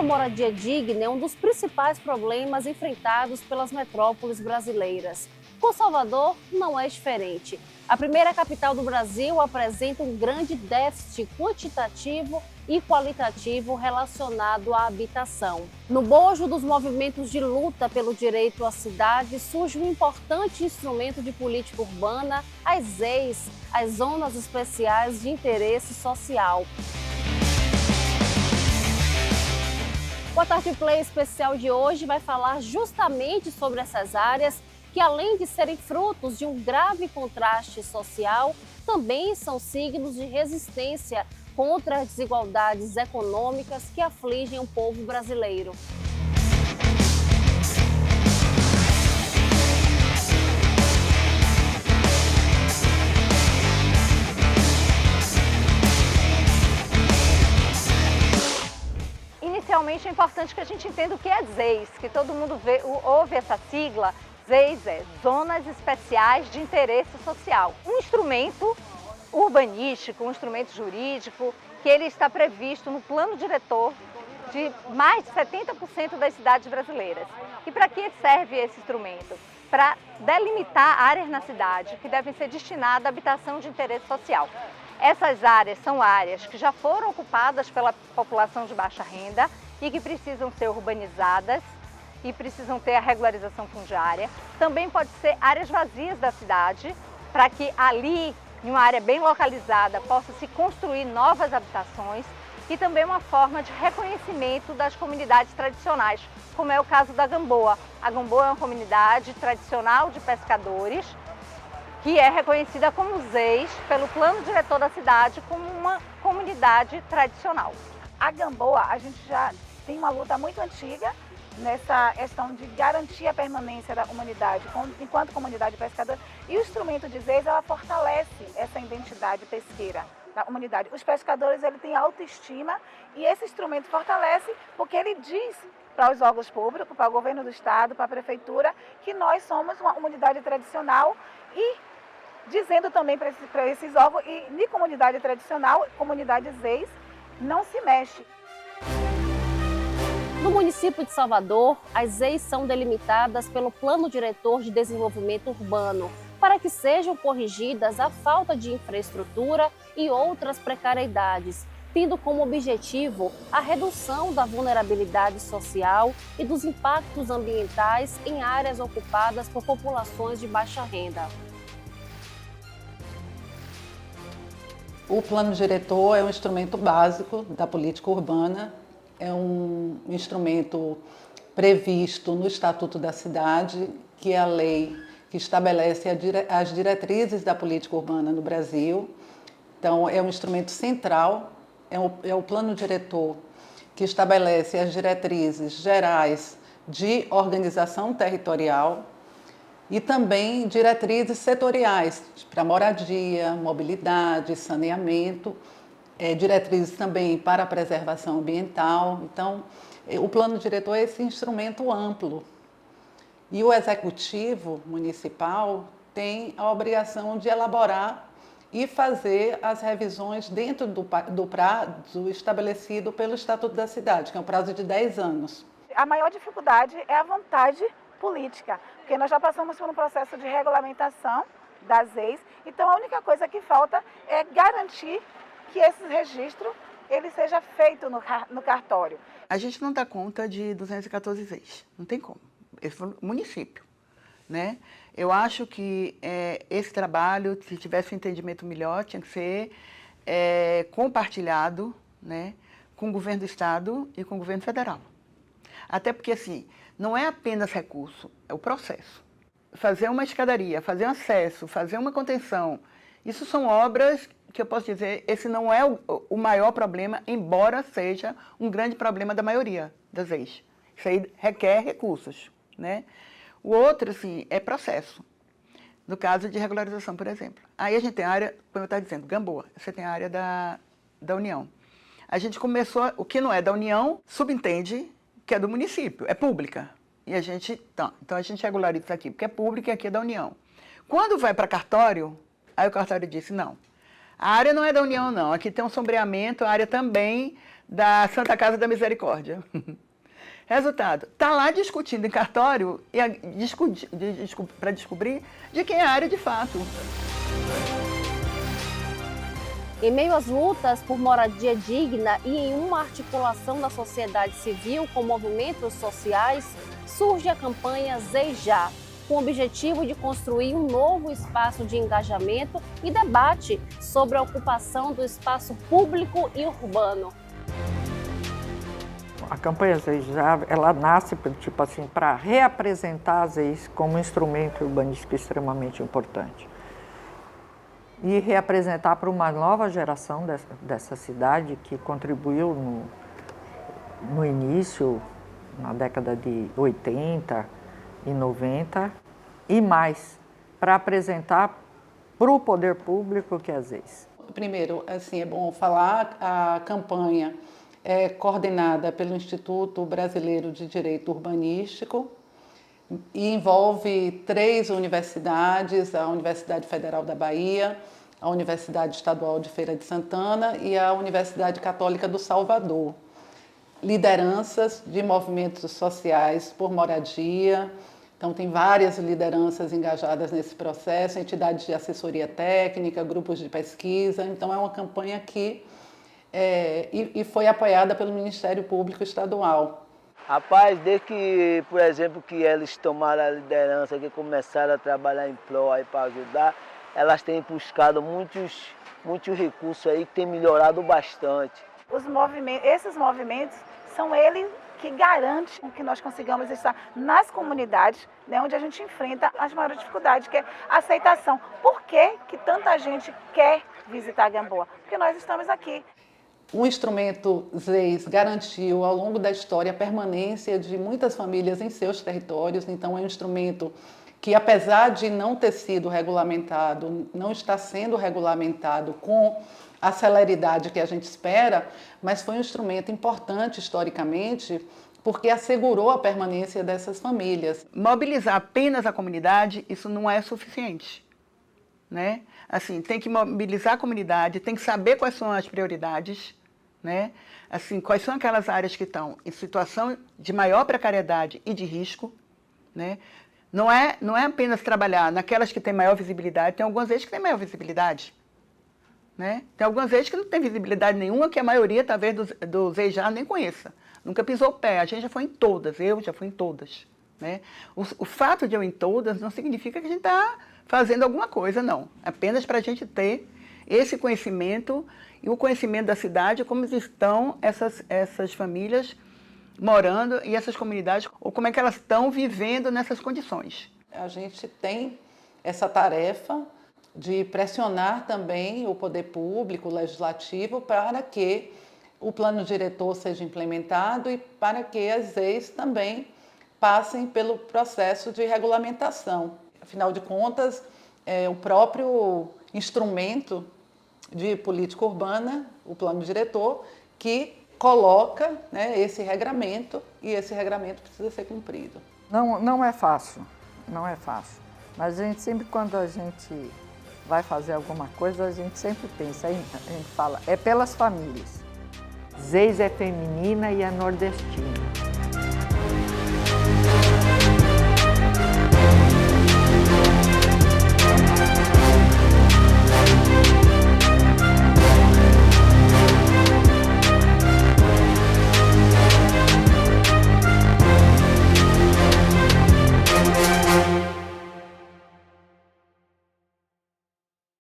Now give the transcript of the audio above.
moradia digna é um dos principais problemas enfrentados pelas metrópoles brasileiras. Com Salvador, não é diferente. A primeira capital do Brasil apresenta um grande déficit quantitativo e qualitativo relacionado à habitação. No bojo dos movimentos de luta pelo direito à cidade, surge um importante instrumento de política urbana, as ZEIs, as Zonas Especiais de Interesse Social. O A Tarde Play especial de hoje vai falar justamente sobre essas áreas que, além de serem frutos de um grave contraste social, também são signos de resistência contra as desigualdades econômicas que afligem o povo brasileiro. Inicialmente é importante que a gente entenda o que é ZEIS, que todo mundo ouve essa sigla. ZEIS é Zonas Especiais de Interesse Social. Um instrumento urbanístico, um instrumento jurídico, que ele está previsto no plano diretor de mais de 70% das cidades brasileiras. E para que serve esse instrumento? Para delimitar áreas na cidade que devem ser destinadas à habitação de interesse social. Essas áreas são áreas que já foram ocupadas pela população de baixa renda e que precisam ser urbanizadas e precisam ter a regularização fundiária. Também pode ser áreas vazias da cidade, para que ali, em uma área bem localizada, possa se construir novas habitações e também uma forma de reconhecimento das comunidades tradicionais, como é o caso da Gamboa. A Gamboa é uma comunidade tradicional de pescadores que é reconhecida como ZEIS pelo plano diretor da cidade como uma comunidade tradicional. A Gamboa, a gente já tem uma luta muito antiga nessa questão de garantir a permanência da comunidade enquanto comunidade pescadora, e o instrumento de ZEIS, ela fortalece essa identidade pesqueira da comunidade. Os pescadores, ele têm autoestima e esse instrumento fortalece porque ele diz para os órgãos públicos, para o governo do estado, para a prefeitura, que nós somos uma comunidade tradicional, e dizendo também para esses órgãos, e de comunidade tradicional, comunidade ZEIS, não se mexe. No município de Salvador, as ZEIs são delimitadas pelo Plano Diretor de Desenvolvimento Urbano, para que sejam corrigidas a falta de infraestrutura e outras precariedades, tendo como objetivo a redução da vulnerabilidade social e dos impactos ambientais em áreas ocupadas por populações de baixa renda. O plano diretor é um instrumento básico da política urbana, é um instrumento previsto no Estatuto da Cidade, que é a lei que estabelece as diretrizes da política urbana no Brasil. Então, é um instrumento central, é o plano diretor que estabelece as diretrizes gerais de organização territorial e também diretrizes setoriais para moradia, mobilidade, saneamento, diretrizes também para a preservação ambiental. Então, o plano diretor é esse instrumento amplo. E o executivo municipal tem a obrigação de elaborar e fazer as revisões dentro do prazo estabelecido pelo Estatuto da Cidade, que é um prazo de 10 anos. A maior dificuldade é a vontade política, porque nós já passamos por um processo de regulamentação das ZEIs, então a única coisa que falta é garantir que esse registro ele seja feito no cartório. A gente não dá conta de 214 ZEIs, não tem como. Esse foi o município, né? Eu acho que esse trabalho, se tivesse um entendimento melhor, tinha que ser compartilhado, né, com o governo do estado e com o governo federal. Até porque, assim, não é apenas recurso, é o processo. Fazer uma escadaria, fazer um acesso, fazer uma contenção, isso são obras que eu posso dizer, esse não é o maior problema, embora seja um grande problema da maioria das ZEIs. Isso aí requer recursos, né? O outro, assim, é processo. No caso de regularização, por exemplo. Aí a gente tem a área, como eu estava dizendo, Gamboa, você tem a área da União. A gente começou, o que não é da União, subentende que é do município, é pública. E a gente, então a gente regulariza isso aqui, porque é pública e aqui é da União. Quando vai para cartório, aí o cartório disse, não, a área não é da União, não, aqui tem um sombreamento, a área também da Santa Casa da Misericórdia. Resultado, está lá discutindo em cartório para descobrir de quem é a área de fato. Em meio às lutas por moradia digna e em uma articulação da sociedade civil com movimentos sociais, surge a campanha ZEIS Já, com o objetivo de construir um novo espaço de engajamento e debate sobre a ocupação do espaço público e urbano. A campanha ZEIS Já, ela nasce tipo assim, para reapresentar a ZEIS como um instrumento urbanístico extremamente importante. E reapresentar para uma nova geração dessa cidade que contribuiu no início, na década de 80 e 90, e mais, para apresentar para o poder público que é a ZEIS. Primeiro, assim, é bom falar, a campanha é coordenada pelo Instituto Brasileiro de Direito Urbanístico e envolve 3 universidades, a Universidade Federal da Bahia, a Universidade Estadual de Feira de Santana e a Universidade Católica do Salvador. Lideranças de movimentos sociais por moradia, então tem várias lideranças engajadas nesse processo, entidades de assessoria técnica, grupos de pesquisa, então é uma campanha que foi apoiada pelo Ministério Público Estadual. Rapaz, desde que, por exemplo, que eles tomaram a liderança, que começaram a trabalhar em prol aí para ajudar, elas têm buscado muitos recursos aí que têm melhorado bastante. Esses movimentos são eles que garantem que nós consigamos estar nas comunidades, né, onde a gente enfrenta as maiores dificuldades, que é a aceitação. Por que tanta gente quer visitar Gamboa? Porque nós estamos aqui. O instrumento ZEIS garantiu, ao longo da história, a permanência de muitas famílias em seus territórios. Então, é um instrumento que, apesar de não ter sido regulamentado, não está sendo regulamentado com a celeridade que a gente espera, mas foi um instrumento importante historicamente, porque assegurou a permanência dessas famílias. Mobilizar apenas a comunidade, isso não é suficiente, né? Assim, tem que mobilizar a comunidade, tem que saber quais são as prioridades, né? Assim, quais são aquelas áreas que estão em situação de maior precariedade e de risco, né? Não é apenas trabalhar naquelas que têm maior visibilidade, tem algumas vezes que têm maior visibilidade, né? Tem algumas vezes que não tem visibilidade nenhuma, que a maioria, talvez, do ZEIS Já nem conheça. Nunca pisou o pé, a gente já foi em todas, eu já fui em todas, né? O fato de eu ir em todas não significa que a gente está fazendo alguma coisa, não. Apenas para a gente ter esse conhecimento e o conhecimento da cidade, como estão essas famílias morando e essas comunidades, ou como é que elas estão vivendo nessas condições. A gente tem essa tarefa de pressionar também o poder público, o legislativo, para que o plano diretor seja implementado e para que as ZEIS também passem pelo processo de regulamentação. Afinal de contas, é o próprio instrumento de política urbana, o plano diretor, que coloca, né, esse regramento, e esse regramento precisa ser cumprido. Não é fácil, não é fácil. Mas a gente sempre, quando a gente vai fazer alguma coisa, a gente sempre pensa, a gente fala, é pelas famílias. ZEIS é feminina e é nordestina.